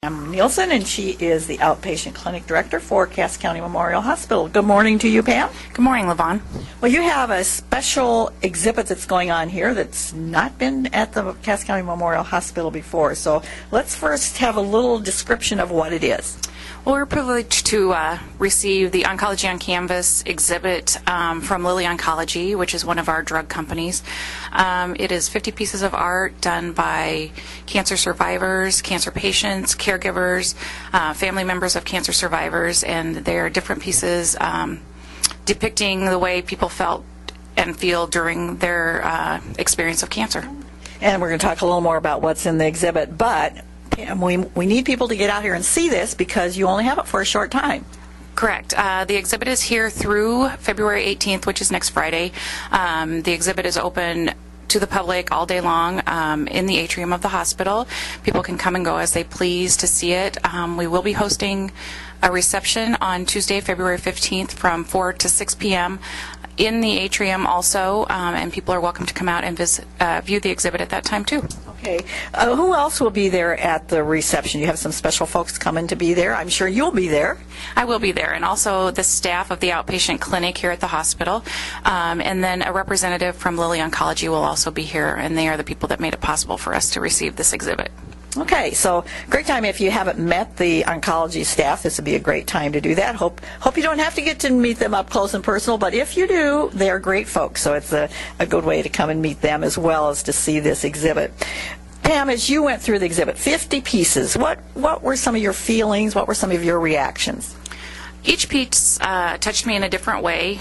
Pam Nielsen, and she is the Outpatient Clinic Director for Cass County Memorial Hospital. Good morning to you, Pam. Good morning, Lavon. Well, you have a special exhibit that's going on here that's not been at the Cass County Memorial Hospital before. So let's first have a little description of what it is. Well, we're privileged to receive the Oncology on Canvas exhibit from Lilly Oncology, which is one of our drug companies. It is 50 pieces of art done by cancer survivors, cancer patients, caregivers, family members of cancer survivors, and they're different pieces depicting the way people felt and feel during their experience of cancer. And we're going to talk a little more about what's in the exhibit, but we need people to get out here and see this because you only have it for a short time. Correct. The exhibit is here through February 18th, which is next Friday. The exhibit is open to the public all day long in the atrium of the hospital. People can come and go as they please to see it. We will be hosting a reception on Tuesday, February 15th from 4 to 6 p.m. in the atrium also, and people are welcome to come out and view the exhibit at that time too. Okay. Who else will be there at the reception? You have some special folks coming to be there. I'm sure you'll be there. I will be there, and also the staff of the outpatient clinic here at the hospital. And then a representative from Lilly Oncology will also be here, and they are the people that made it possible for us to receive this exhibit. Okay, so great time. If you haven't met the oncology staff, this would be a great time to do that. Hope you don't have to get to meet them up close and personal, but if you do, they're great folks, so it's a good way to come and meet them as well as to see this exhibit. Pam, as you went through the exhibit, 50 pieces, what were some of your feelings? What were some of your reactions? Each piece touched me in a different way.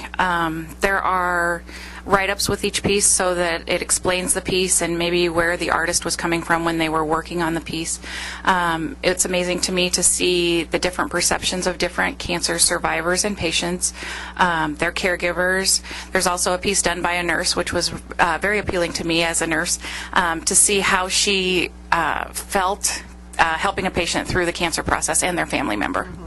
There are write-ups with each piece so that it explains the piece and maybe where the artist was coming from when they were working on the piece. It's amazing to me to see the different perceptions of different cancer survivors and patients, their caregivers. There's also a piece done by a nurse, which was very appealing to me as a nurse, to see how she felt helping a patient through the cancer process and their family member. Mm-hmm.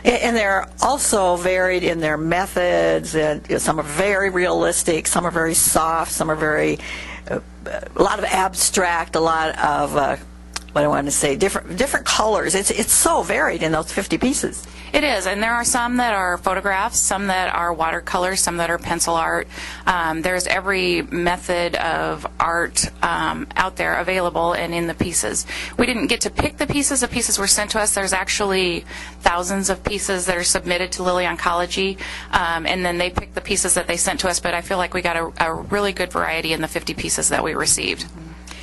And they're also varied in their methods, and some are very realistic, some are very soft, some are very, a lot of abstract, a lot of, what I want to say, different colors. It's so varied in those 50 pieces. It is, and there are some that are photographs, some that are watercolors, some that are pencil art. There's every method of art out there available and in the pieces. We didn't get to pick the pieces were sent to us. There's actually thousands of pieces that are submitted to Lilly Oncology, and then they picked the pieces that they sent to us, but I feel like we got a really good variety in the 50 pieces that we received.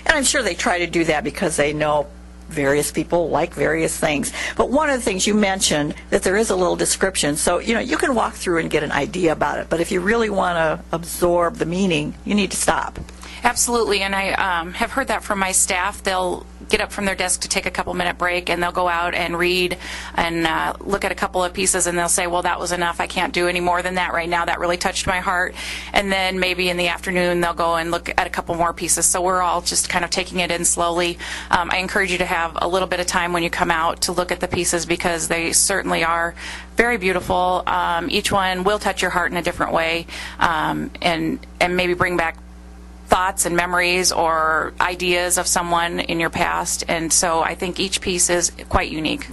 And I'm sure they try to do that because they know various people like various things. But one of the things you mentioned, that there is a little description. So, you can walk through and get an idea about it. But if you really want to absorb the meaning, you need to stop. Absolutely, and I have heard that from my staff. They'll get up from their desk to take a couple-minute break, and they'll go out and read and look at a couple of pieces, and they'll say, well, that was enough. I can't do any more than that right now. That really touched my heart. And then maybe in the afternoon, they'll go and look at a couple more pieces. So we're all just kind of taking it in slowly. I encourage you to have a little bit of time when you come out to look at the pieces because they certainly are very beautiful. Each one will touch your heart in a different way and maybe bring back thoughts and memories or ideas of someone in your past, and so I think each piece is quite unique.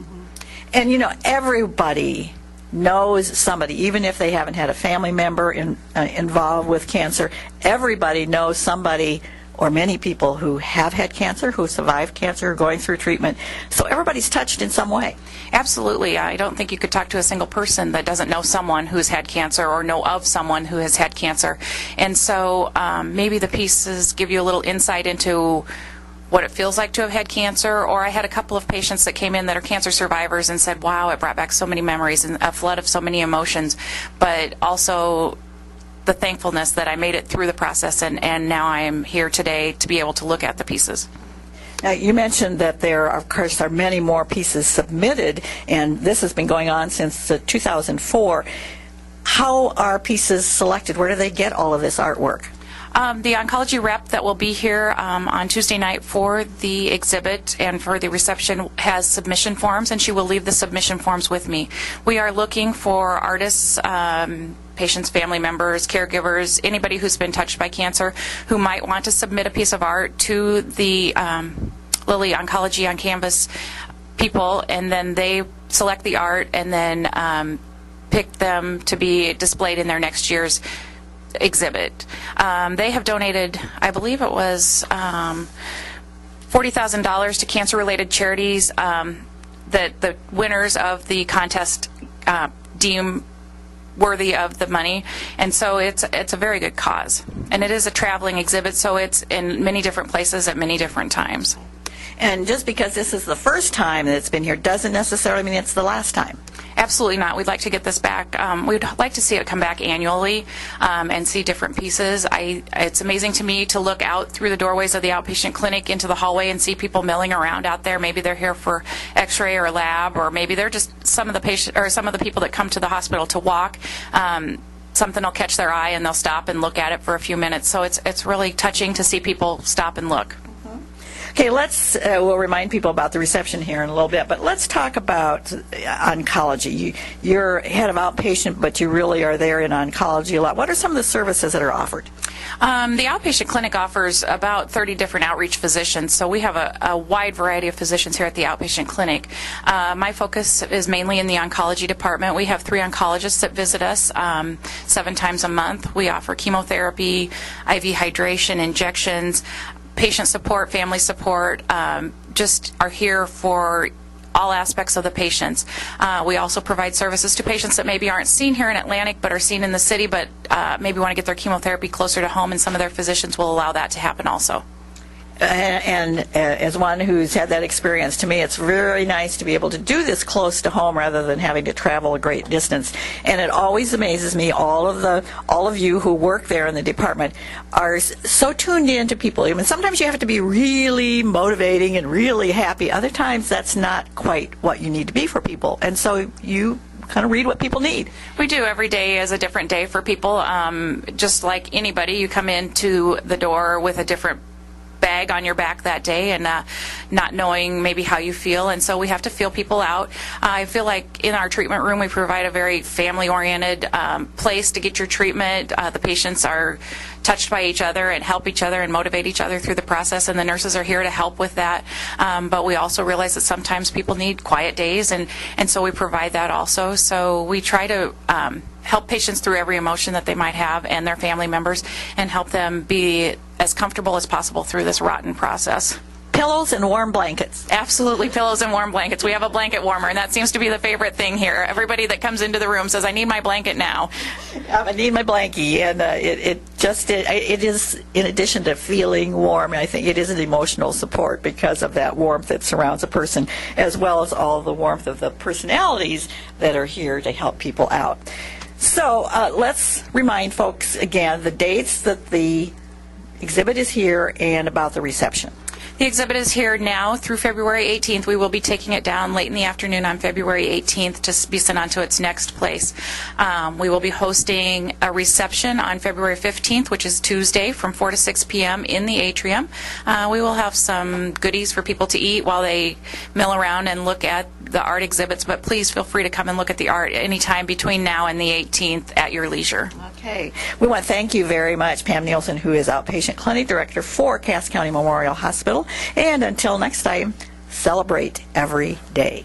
And everybody knows somebody, even if they haven't had a family member involved with cancer. Everybody knows somebody or many people who have had cancer, who survived cancer, are going through treatment. So everybody's touched in some way. Absolutely. I don't think you could talk to a single person that doesn't know someone who's had cancer or know of someone who has had cancer. And so maybe the pieces give you a little insight into what it feels like to have had cancer. Or I had a couple of patients that came in that are cancer survivors and said, wow, it brought back so many memories and a flood of so many emotions, but also the thankfulness that I made it through the process, and now I am here today to be able to look at the pieces. Now, you mentioned that there, of course, are many more pieces submitted, and this has been going on since 2004. How are pieces selected? Where do they get all of this artwork? The oncology rep that will be here on Tuesday night for the exhibit and for the reception has submission forms, and she will leave the submission forms with me. We are looking for artists, patients, family members, caregivers, anybody who's been touched by cancer who might want to submit a piece of art to the Lilly Oncology on Canvas people, and then they select the art and then pick them to be displayed in their next year's exhibit. They have donated, I believe it was $40,000 to cancer-related charities that the winners of the contest deem worthy of the money, and so it's a very good cause. And it is a traveling exhibit, so it's in many different places at many different times. And just because this is the first time that it's been here doesn't necessarily mean it's the last time. Absolutely not. We'd like to get this back. We'd like to see it come back annually and see different pieces. It's amazing to me to look out through the doorways of the outpatient clinic into the hallway and see people milling around out there. Maybe they're here for X-ray or lab, or maybe they're just some of the people that come to the hospital to walk. Something will catch their eye and they'll stop and look at it for a few minutes. So it's really touching to see people stop and look. Okay, we'll remind people about the reception here in a little bit, but let's talk about oncology. You're head of outpatient, but you really are there in oncology a lot. What are some of the services that are offered? The outpatient clinic offers about 30 different outreach physicians, so we have a wide variety of physicians here at the outpatient clinic. My focus is mainly in the oncology department. We have 3 oncologists that visit us 7 times a month. We offer chemotherapy, IV hydration, injections, patient support, family support, just are here for all aspects of the patients. We also provide services to patients that maybe aren't seen here in Atlantic but are seen in the city, but maybe want to get their chemotherapy closer to home, and some of their physicians will allow that to happen also. And as one who's had that experience, to me it's very nice to be able to do this close to home rather than having to travel a great distance. And it always amazes me, all of you who work there in the department are so tuned in to people. I mean, sometimes you have to be really motivating and really happy. Other times that's not quite what you need to be for people. And so you kind of read what people need. We do. Every day is a different day for people. Just like anybody, you come into the door with a different bag on your back that day, and not knowing maybe how you feel, and so we have to feel people out. I feel like in our treatment room we provide a very family-oriented place to get your treatment. The patients are touched by each other and help each other and motivate each other through the process, and the nurses are here to help with that. But we also realize that sometimes people need quiet days, and so we provide that also. So we try to help patients through every emotion that they might have, and their family members, and help them be as comfortable as possible through this rotten process. Pillows and warm blankets. Absolutely, pillows and warm blankets. We have a blanket warmer, and that seems to be the favorite thing here. Everybody that comes into the room says, I need my blanket now. I need my blankie, and it is, in addition to feeling warm, I think it is an emotional support because of that warmth that surrounds a person, as well as all the warmth of the personalities that are here to help people out. So let's remind folks again the dates that the exhibit is here and about the reception. The exhibit is here now through February 18th. We will be taking it down late in the afternoon on February 18th to be sent on to its next place. We will be hosting a reception on February 15th, which is Tuesday, from 4 to 6 p.m. in the atrium. We will have some goodies for people to eat while they mill around and look at the art exhibits, but please feel free to come and look at the art anytime between now and the 18th at your leisure. Okay. We want to thank you very much, Pam Nielsen, who is Outpatient Clinic Director for Cass County Memorial Hospital. And until next time, celebrate every day.